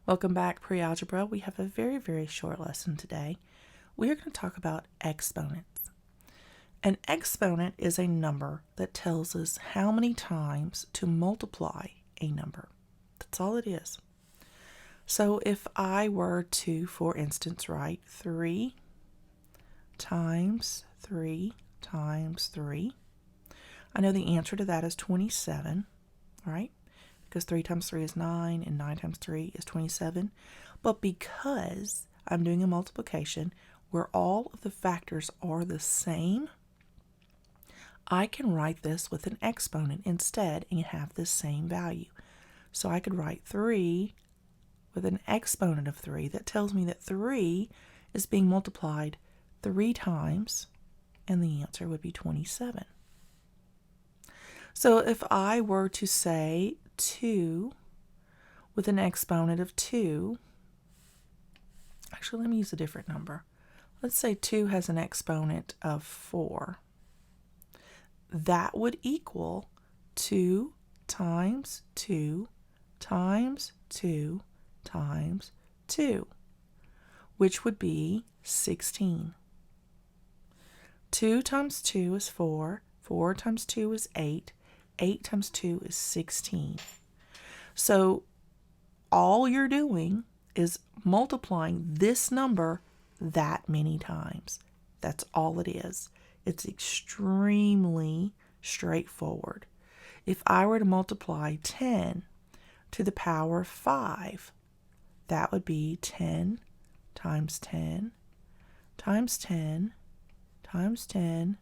Welcome back, pre-algebra. We have a very short lesson today. We are going to talk about exponents. An exponent is a number that tells us how many times to multiply a number. That's all it is. So if I were to, for instance, write 3 times 3 times 3, I know the answer to that is 27, right? Because 3 times 3 is 9 and 9 times 3 is 27. But because I'm doing a multiplication where all of the factors are the same, I can write this with an exponent instead and have the same value. So I could write 3 with an exponent of 3 that tells me that 3 is being multiplied 3 times, and the answer would be 27. So if I were to say 2 with an exponent of 2, actually let me use a different number. Let's say 2 has an exponent of 4. That would equal 2 times 2 times 2 times 2, which would be 16. 2 times 2 is 4, 4 times 2 is 8, 8 times 2 is 16. So all you're doing is multiplying this number that many times. That's all it is. It's extremely straightforward. If I were to multiply 10 to the power 5, that would be 10 times 10 times 10 times 10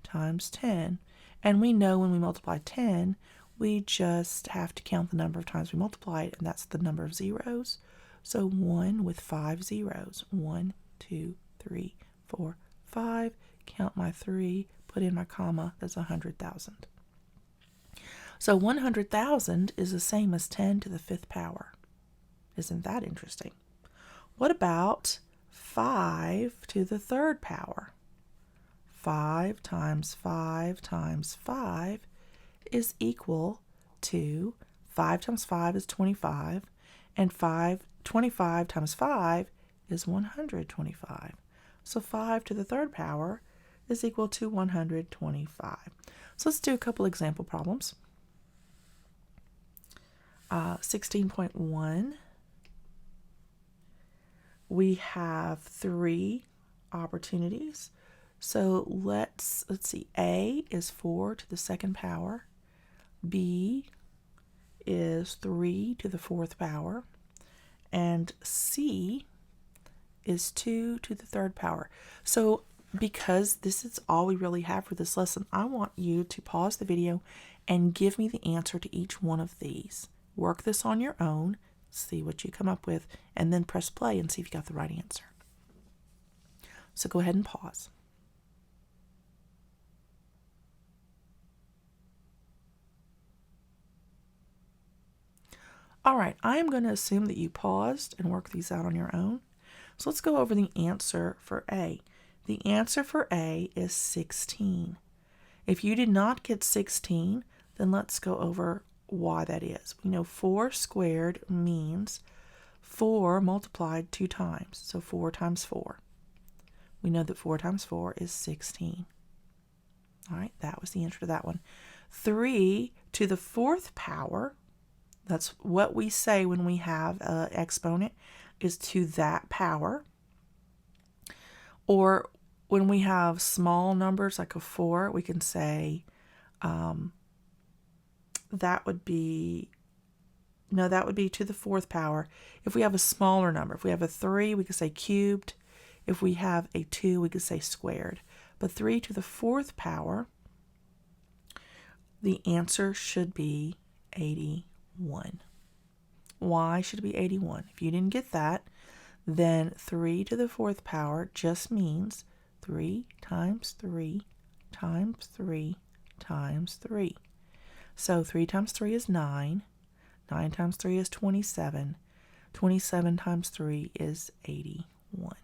times 10. And we know when we multiply 10, we just have to count the number of times we multiply it, and that's the number of zeros. So 1 with 5 zeros. 1, 2, 3, 4, 5. Count my 3, put in my comma, that's 100,000. So 100,000 is the same as 10 to the 5th power. Isn't that interesting? What about 5 to the 3rd power? 5 times 5 times 5 is equal to 5 times 5 is 25, and 25 times 5 is 125. So 5 to the 3rd power is equal to 125. So let's do a couple example problems. 16.1, we have 3 opportunities. So let's see, A is 4 to the 2nd power, B is 3 to the 4th power, and C is 2 to the 3rd power. So because this is all we really have for this lesson, I want you to pause the video and give me the answer to each one of these. Work this on your own, see what you come up with, and then press play and see if you got the right answer. So go ahead and pause. All right, I am going to assume that you paused and worked these out on your own. So let's go over the answer for A. The answer for A is 16. If you did not get 16, then let's go over why that is. We know 4 squared means 4 multiplied 2 times, so 4 times 4. We know that 4 times 4 is 16. All right, that was the answer to that one. 3 to the 4th power, that's what we say when we have an exponent, is to that power. Or when we have small numbers like a 4, we can say that would be to the 4th power. If we have a smaller number, if we have a 3, we could say cubed. If we have a 2, we could say squared. But 3 to the 4th power, the answer should be 81. Why should it be 81? If you didn't get that, then 3 to the 4th power just means 3 times 3 times 3 times 3. So 3 times 3 is 9. 9 times 3 is 27. 27 times 3 is 81.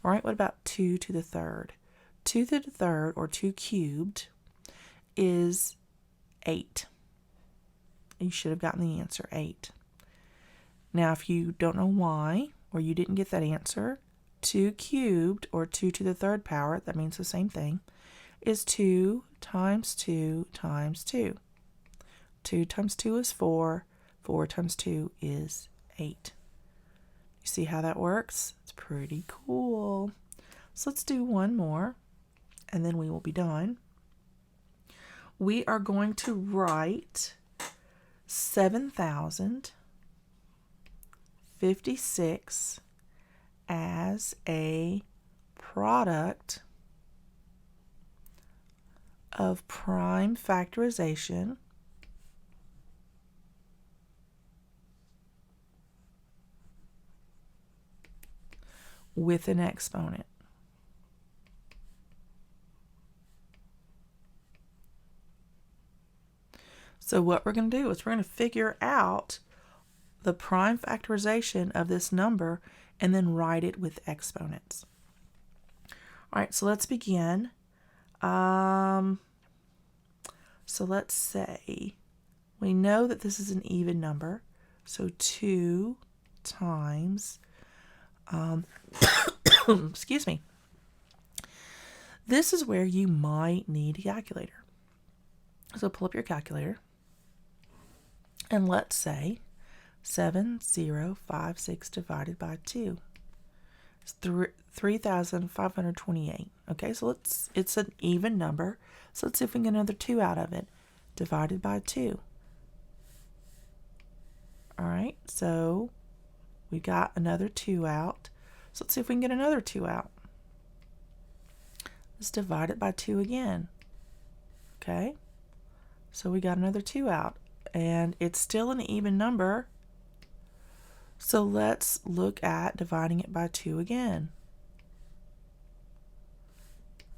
All right, what about 2 to the 3rd? 2 to the 3rd, or 2 cubed, is 8. You should have gotten the answer, 8. Now, if you don't know why, or you didn't get that answer, 2 cubed, or 2 to the third power, that means the same thing, is 2 times 2 times 2. 2 times 2 is 4. 4 times 2 is 8. You see how that works? It's pretty cool. So let's do one more, and then we will be done. We are going to write 7,056 as a product of prime factorization with an exponent. So what we're going to do is we're going to figure out the prime factorization of this number and then write it with exponents. All right, so let's begin. So let's say we know that this is an even number. So 2 times, excuse me. This is where you might need a calculator. So pull up your calculator. And let's say 7056 divided by 2 is 3,528. Okay, so it's an even number. So let's see if we can get another 2 out of it. Divided by 2. All right, so we got another 2 out. So let's see if we can get another 2 out. Let's divide it by 2 again. Okay, so we got another 2 out. And it's still an even number. So let's look at dividing it by 2 again.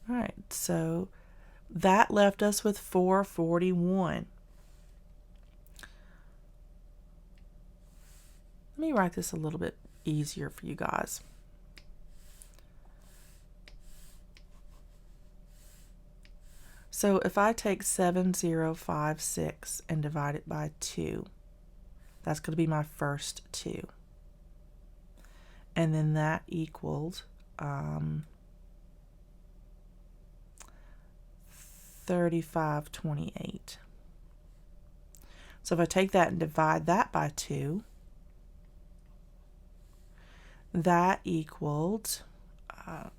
All right, so that left us with 441. Let me write this a little bit easier for you guys. So if I take 7056 and divide it by 2, that's going to be my first 2. And then that equals 3528. So if I take that and divide that by 2, that equaled,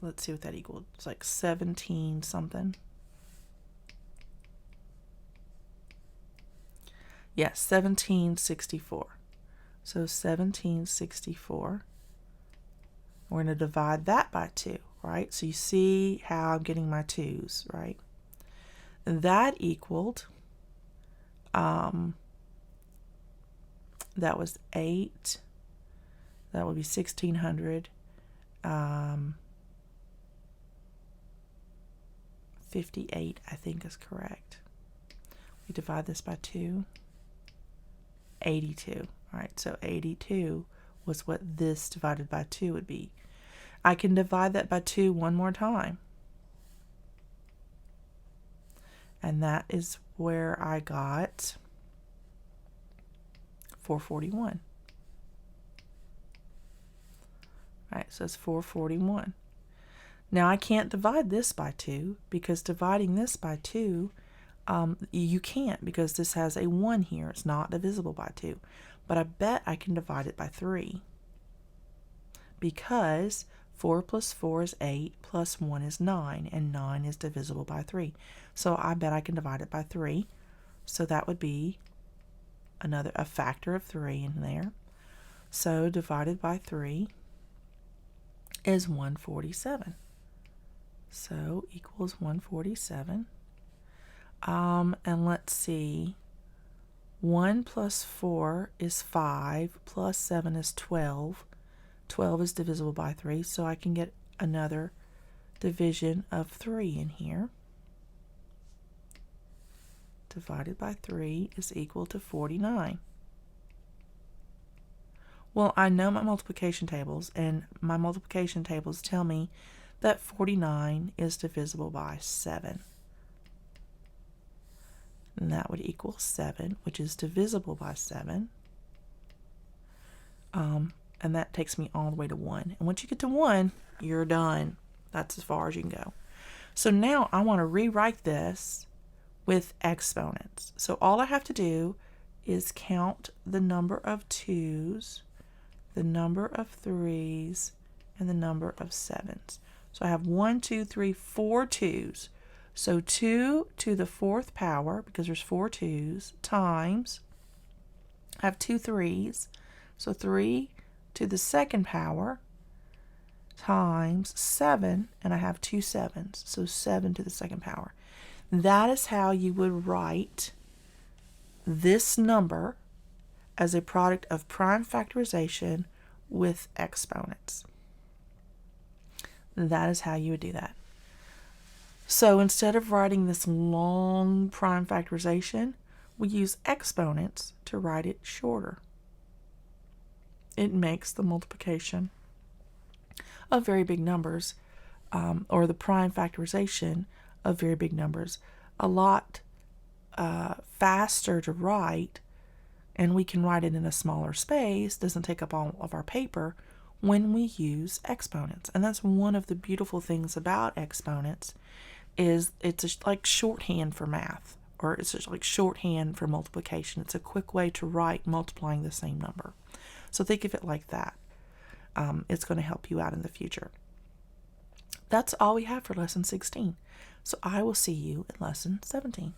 let's see what that equaled. It's like 17 something. Yes, 1764. So 1764. We're going to divide that by 2, right? So you see how I'm getting my 2's, right? And that equaled, that was 8. That would be 1,600. 58, I think, is correct. We divide this by 2. 82. All right, so 82 was what this divided by 2 would be. I can divide that by 2 one more time. And that is where I got 441. All right, so it's 441. Now I can't divide this by 2 because dividing this by 2, you can't because this has a 1 here. It's not divisible by 2. But I bet I can divide it by 3 because 4 plus 4 is 8 plus 1 is 9, and 9 is divisible by 3. So I bet I can divide it by 3. So that would be a factor of 3 in there. So divided by 3 is 147. So equals 147. And let's see, 1 plus 4 is 5, plus 7 is 12. 12 is divisible by 3, so I can get another division of 3 in here. Divided by 3 is equal to 49. Well, I know my multiplication tables, and my multiplication tables tell me that 49 is divisible by 7. And that would equal 7, which is divisible by 7. and that takes me all the way to 1. And once you get to 1, you're done. That's as far as you can go. So now I want to rewrite this with exponents. So all I have to do is count the number of 2's, the number of 3's, and the number of 7's. So I have 1, 2, 3, 4 2's. So 2 to the 4th power, because there's 4 2's, times, I have 2 3's, so 3 to the 2nd power, times 7, and I have 2 7's, so 7 to the 2nd power. That is how you would write this number as a product of prime factorization with exponents. That is how you would do that. So instead of writing this long prime factorization, we use exponents to write it shorter. It makes the multiplication of very big numbers, or the prime factorization of very big numbers, a lot faster to write, and we can write it in a smaller space, doesn't take up all of our paper, when we use exponents. And that's one of the beautiful things about exponents, is it's just like shorthand for math, or it's just like shorthand for multiplication. It's a quick way to write multiplying the same number. So think of it like that. It's going to help you out in the future. That's all we have for lesson 16. So I will see you in lesson 17.